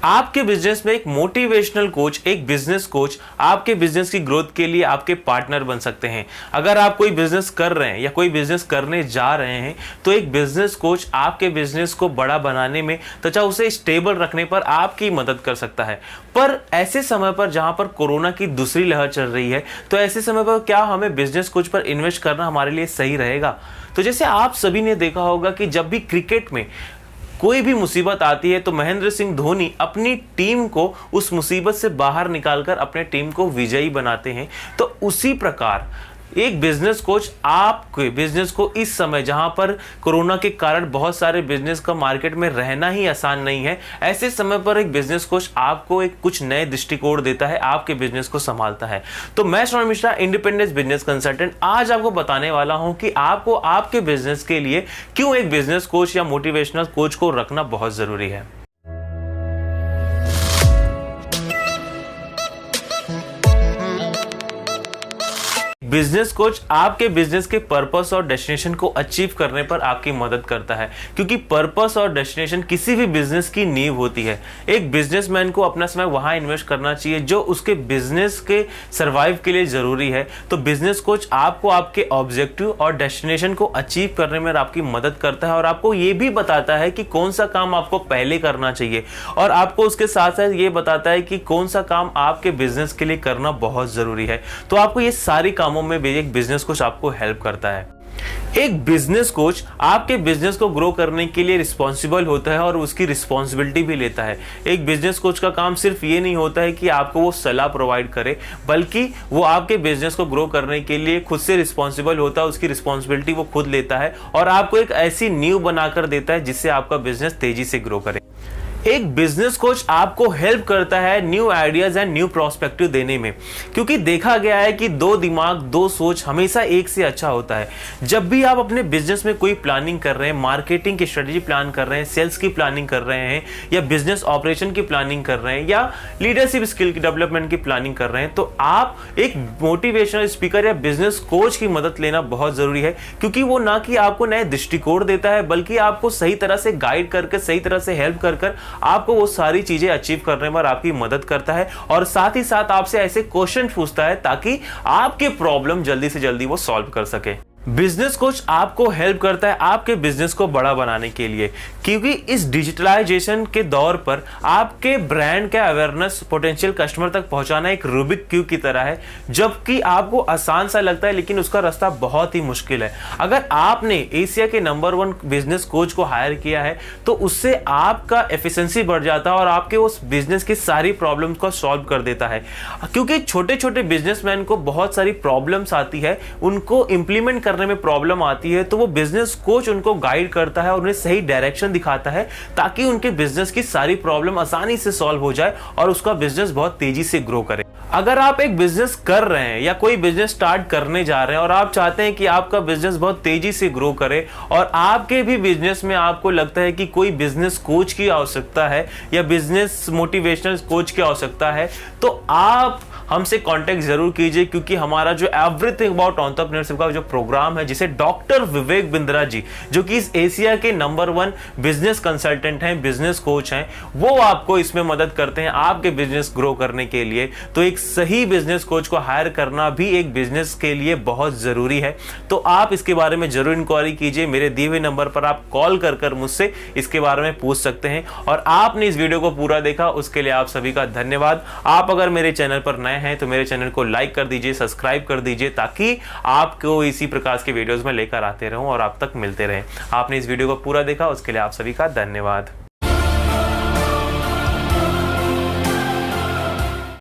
आपके बिजनेस में एक मोटिवेशनल कोच, एक बिजनेस कोच आपके बिजनेस की ग्रोथ के लिए आपके पार्टनर बन सकते हैं। अगर आप कोई बिजनेस कर रहे हैं या कोई बिजनेस करने जा रहे हैं तो एक बिजनेस कोच आपके बिजनेस को बड़ा बनाने में तथा उसे स्टेबल रखने पर आपकी मदद कर सकता है। पर ऐसे समय पर जहां पर कोरोना की दूसरी लहर चल रही है, तो ऐसे समय पर क्या हमें बिजनेस कोच पर इन्वेस्ट करना हमारे लिए सही रहेगा? तो जैसे आप सभी ने देखा होगा कि जब भी क्रिकेट में कोई भी मुसीबत आती है तो महेंद्र सिंह धोनी अपनी टीम को उस मुसीबत से बाहर निकालकर अपने टीम को विजयी बनाते हैं। तो उसी प्रकार एक बिजनेस कोच आपके बिजनेस को इस समय जहां पर कोरोना के कारण बहुत सारे बिजनेस का मार्केट में रहना ही आसान नहीं है, ऐसे समय पर एक बिजनेस कोच आपको एक कुछ नए दृष्टिकोण देता है, आपके बिजनेस को संभालता है। तो मैं श्रवण मिश्रा, इंडिपेंडेंस बिजनेस कंसल्टेंट, आज आपको बताने वाला हूं कि आपको आपके बिजनेस के लिए क्यों एक बिजनेस कोच या मोटिवेशनल कोच को रखना बहुत जरूरी है। बिजनेस कोच आपके बिजनेस के पर्पस और डेस्टिनेशन को अचीव करने पर आपकी मदद करता है, क्योंकि पर्पस और डेस्टिनेशन किसी भी बिजनेस की नींव होती है। एक बिजनेसमैन को अपना समय वहां इन्वेस्ट करना चाहिए जो उसके बिजनेस के सर्वाइव के लिए जरूरी है। तो बिजनेस कोच आपको आपके ऑब्जेक्टिव और डेस्टिनेशन को अचीव करने में आपकी मदद करता है और आपको ये भी बताता है कि कौन सा काम आपको पहले करना चाहिए, और आपको उसके साथ साथ ये बताता है कि कौन सा काम आपके बिजनेस के लिए करना बहुत जरूरी है। तो आपको ये सारी कामों में भी एक बिजनेस कोच आपको हेल्प करता है। एक बिजनेस कोच आपके बिजनेस को ग्रो करने के लिए रिस्पॉन्सिबल होता है और उसकी रिस्पॉन्सिबिलिटी भी लेता है। एक बिजनेस कोच का काम सिर्फ ये नहीं होता है कि आपको वो सलाह प्रोवाइड करे, बल्कि वो आपके बिजनेस को ग्रो करने के लिए खुद से रिस्पॉन्सिबल होता है, उसकी रिस्पॉन्सिबिलिटी वो खुद लेता है और आपको एक ऐसी नींव बनाकर देता है जिससे आपका बिजनेस तेजी से ग्रो करे। एक बिजनेस कोच आपको हेल्प करता है new ideas and new prospective देने में, क्योंकि देखा गया है कि दो दिमाग दो सोच हमेशा एक से अच्छा होता है। जब भी आप अपने बिजनेस में कोई प्लानिंग कर रहे हैं, मार्केटिंग की स्ट्रेटेजी प्लान कर रहे हैं, सेल्स की प्लानिंग कर रहे हैं, या बिजनेस ऑपरेशन की प्लानिंग कर रहे हैं, या लीडरशिप स्किल की डेवलपमेंट की प्लानिंग कर रहे हैं, तो आप एक मोटिवेशनल स्पीकर या बिजनेस कोच की मदद लेना बहुत जरूरी है, क्योंकि वो ना कि आपको नए दृष्टिकोण देता है, बल्कि आपको सही तरह से गाइड करके, सही तरह से हेल्प कर आपको वो सारी चीजें अचीव करने में आपकी मदद करता है, और साथ ही साथ आपसे ऐसे क्वेश्चन पूछता है ताकि आपके प्रॉब्लम जल्दी से जल्दी वो सॉल्व कर सके। बिजनेस कोच आपको हेल्प करता है आपके बिजनेस को बड़ा बनाने के लिए, क्योंकि इस डिजिटलाइजेशन के दौर पर आपके ब्रांड का अवेयरनेस पोटेंशियल कस्टमर तक पहुंचाना एक रूबिक क्यूब की तरह है, जबकि आपको आसान सा लगता है लेकिन उसका रास्ता बहुत ही मुश्किल है। अगर आपने एशिया के नंबर 1 बिजनेस कोच को हायर किया है तो उससे आपका एफिशिएंसी बढ़ जाता है और आपके उस बिजनेस की सारी प्रॉब्लम्स को सॉल्व कर देता है। क्योंकि छोटे छोटे बिजनेसमैन को बहुत सारी प्रॉब्लम्स आती है, उनको इंप्लीमेंट करने में प्रॉब्लम आती है, तो वो बिजनेस कोच उनको गाइड करता है और उन्हें सही डायरेक्शन दिखाता है ताकि उनके बिजनेस की सारी प्रॉब्लम आसानी से सॉल्व हो जाए और उसका बिजनेस बहुत तेजी से ग्रो करे। अगर आप एक बिजनेस कर रहे हैं या कोई बिजनेस स्टार्ट करने जा रहे हैं और आप चाहते हैं कि आपका बिजनेस बहुत तेजी से ग्रो करे, और आपके भी बिजनेस में आपको लगता है कि कोई बिजनेस कोच की आवश्यकता है या बिजनेस मोटिवेशनल कोच की आवश्यकता है, तो आप हमसे कांटेक्ट जरूर कीजिए, क्योंकि हमारा जो एवरीथिंग अबाउट एंटरप्रेन्योरशिप का जो प्रोग्राम है, जिसे डॉक्टर विवेक बिंद्रा जी, जो कि इस एशिया के नंबर 1 बिजनेस कंसल्टेंट हैं, बिजनेस कोच हैं, वो आपको इसमें मदद करते हैं आपके बिजनेस ग्रो करने के लिए। तो एक सही बिजनेस कोच को हायर करना भी एक बिजनेस के लिए बहुत जरूरी है। तो आप इसके बारे में जरूर इंक्वायरी कीजिए, मेरे दिए हुए नंबर पर आप कॉल कर मुझसे इसके बारे में पूछ सकते हैं। और आपने इस वीडियो को पूरा देखा उसके लिए आप सभी का धन्यवाद। आप अगर मेरे चैनल पर नए हैं तो मेरे चैनल को लाइक कर दीजिए, सब्सक्राइब कर दीजिए, ताकि आपको इसी प्रकार के वीडियोस में लेकर आते रहूं और आप तक मिलते रहें। आपने इस वीडियो को पूरा देखा उसके लिए आप सभी का धन्यवाद।